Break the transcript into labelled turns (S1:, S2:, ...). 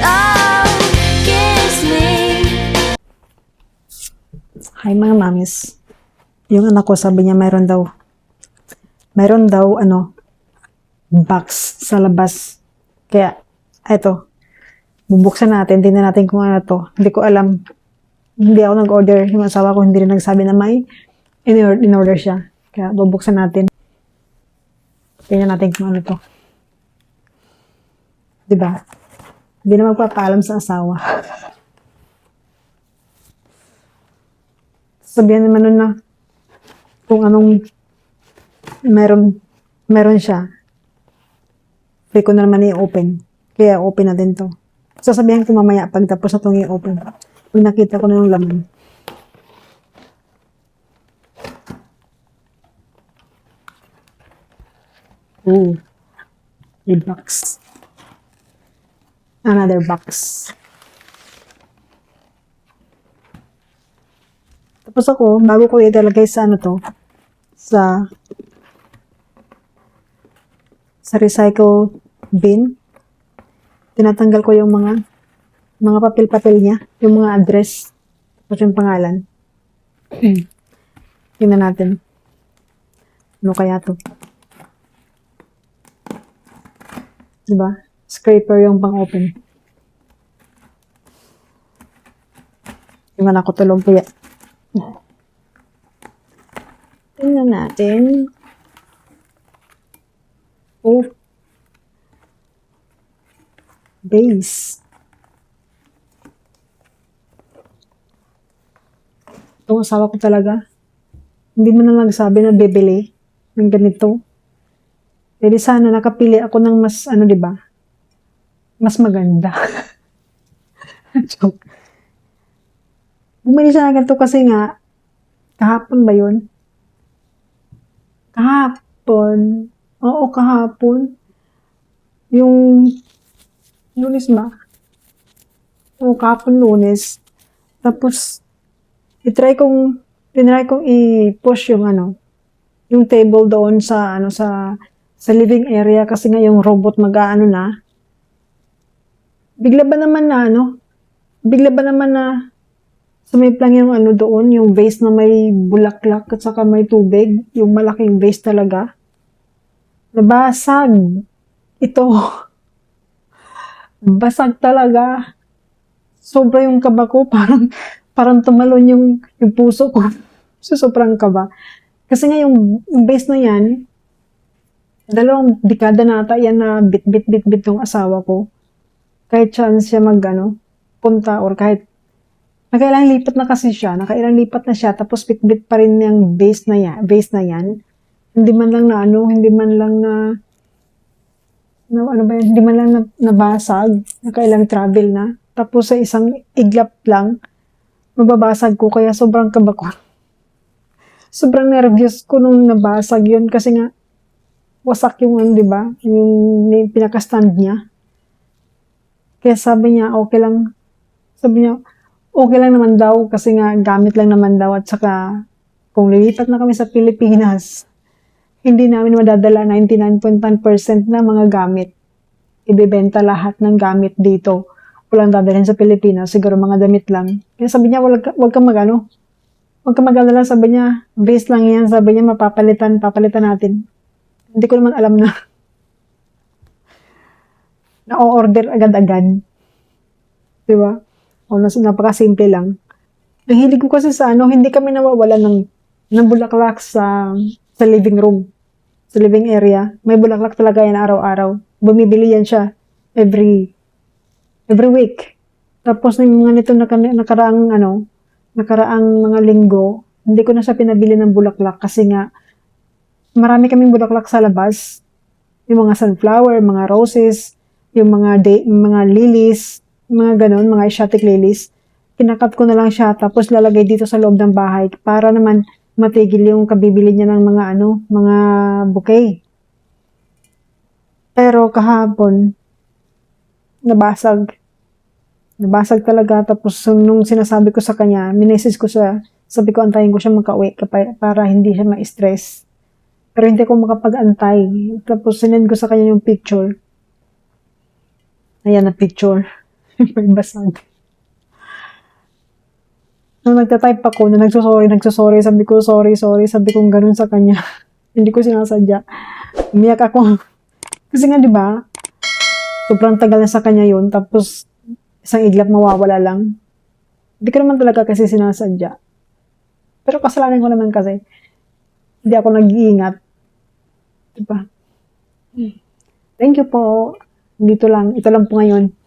S1: Oh, kiss me.
S2: Hi mga mamis. Yung anak ko sabi niya mayroon daw box sa labas. Kaya eto, bubuksan natin, tingnan natin kung ano to. Hindi ko alam. Hindi ako nag-order. Yung asawa ko hindi rin nagsabi na may in-order siya. Kaya bubuksan natin. Tingnan natin kung ano to. Diba? Hindi na magpapaalam sa asawa. Sabihan naman nun na kung anong meron siya. Pwede ko na naman i-open. Kaya open natin to. Sasabihan ko mamaya pag tapos na itong i-open. Pag nakita ko na yung laman. Ooh. A box. Another box. Tapos ako, bago ko ilalagay sa ano to, sa recycle bin, tinatanggal ko yung mga papel-papel niya, yung mga address, tapos yung pangalan. Tingnan natin. Ano kaya to? Diba? Scraper yung pang-open. Yung anak ko tulog kaya. Tingnan natin. Oh. Base. Itong asawa ko talaga. Hindi mo na nagsabi na bibili ng ganito. Pwede sana nakapili ako ng mas, diba? Mas maganda. Joke. Bumili siya ng ganito kasi nga, kahapon ba yun? Kahapon. Oo, kahapon. Yung Lunes ba? Oo, kahapon Lunes. Tapos, tinry kong i-push yung table doon sa living area kasi nga yung robot mag-aano na. Bigla ba naman na sumip lang yung doon, yung vase na may bulaklak at saka may tubig, yung malaking vase talaga. Nabasag. Ito. Basag talaga. Sobra yung kaba ko, parang tumalon yung puso ko. So, sobrang kaba. Kasi nga yung vase na yan, 2 dekada na ata yan na bit yung asawa ko. Kahit chance siya punta or kahit nakailang lipat na kasi siya, tapos bit pa rin yung base na yan. Hindi man lang nabasag, nakailang travel na. Tapos sa isang iglap lang, mababasag ko, kaya sobrang kaba ko. Sobrang nervous ko nung nabasag yun kasi nga, wasak yung diba? Yung pinaka-stand niya. Kaya sabi niya, okay lang naman daw kasi nga gamit lang naman daw at saka kung lilipat na kami sa Pilipinas, hindi namin madadala 99.9% na mga gamit. Ibebenta lahat ng gamit dito. Walang dadalhin sa Pilipinas, siguro mga damit lang. Kaya sabi niya, wag ka mag-alala, sabi niya, base lang yan, sabi niya, papalitan natin. Hindi ko naman alam na na-order agad-agad. Diba? O, napaka-simple lang. Nahilig ko kasi sa hindi kami nawawala ng bulaklak sa living room, sa living area. May bulaklak talaga yan araw-araw. Bumibili yan siya every week. Tapos yung mga nito nakaraang mga linggo, hindi ko na siya pinabili ng bulaklak kasi nga marami kaming bulaklak sa labas. Yung mga sunflower, mga roses, yung mga lilies, mga ganon, mga exotic lilies. Kinakat ko na lang siya tapos lalagay dito sa loob ng bahay para naman matigil yung kabibili niya ng mga bouquet. Pero kahapon, nabasag talaga. Tapos nung sinasabi ko sa kanya, minesis ko siya, sabi ko antayin ko siya makauwi para hindi siya ma-stress. Pero hindi ko makapag-antay. Tapos sinend ko sa kanya yung picture. Ayan na picture. May basag. Nung nagtatype ako, na nagsusorry, sabi ko, sorry, sabi ko ganun sa kanya. Hindi ko sinasadya. Umiyak ako. Kasi nga, di ba, sobrang tagal na sa kanya yun, tapos isang iglap mawawala lang. Hindi ko naman talaga kasi sinasadya. Pero kasalanan ko naman kasi, hindi ako nag-iingat. Di ba? Thank you po. Ito lang po ngayon.